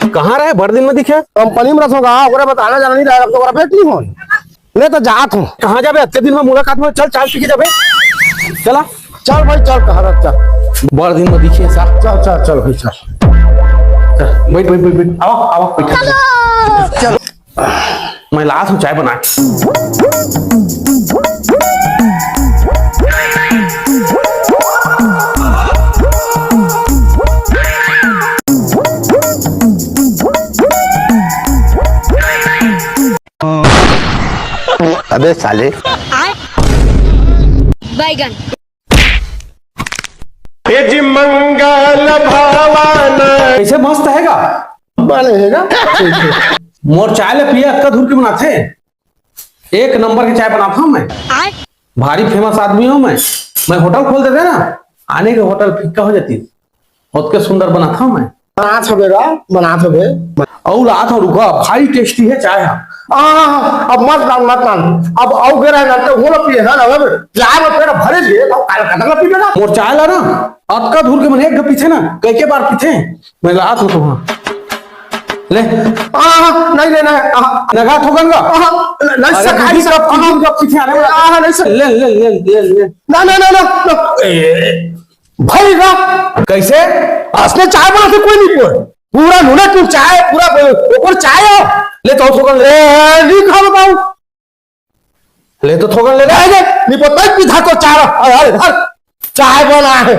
कहाँ रहे? भर दिन में दिखे कंपनी में रखोगा ओकरा बताना जाना नहीं रहेगा तो ओकरा भेट नहीं हो ले तो जात हूँ। कहाँ जाबे? अत्ते दिन में मुलाकात में चल चाल पी के जाबे। चला चल भाई चल कहा चल भर दिन में दिखे साहब। चल चल चल भाई चल बैठ बैठ बैठ बैठ आओ आओ बैठ। चल मैं लात हूँ चाय बना के। अबे साले बैगन मंगल भावन कैसे मस्त हैगा बनेगा मोर चाय ले पिया अक्का धूर के बनाते। एक नंबर की चाय बनाता हूँ मैं। भारी फेमस आदमी हूँ मैं होटल खोल देते ना, आने के होटल फिक्का हो जाती। बहुत के सुंदर बनाता हूँ मैं। बनात होबे और लात और रुका भारी टेस्टी है चाय। अब मत अब आओ गे रहा तो वो पिए ना अब चाय में पेट भरे दिए अब काल कटक पी लेना मोर चाय ला ना अक्का धूर के मन एक पीछे ना कई के बार पीछे मैं लात हूँ तो ले नहीं लेना नगा ठोकूंगा नहीं सरकारी सब पीछे आने वाला नहीं सर ले ले ले ले ले ना ना ना ना भाई ना कैसे असने चाय बनाते कोई नहीं कोई पूरा नुना क्यों चाय पूरा ऊपर चाय हो ले तो ठोकन ले नहीं खा बताऊं ले तो ठोकन ले ले नहीं पता पीधा को चाय बना है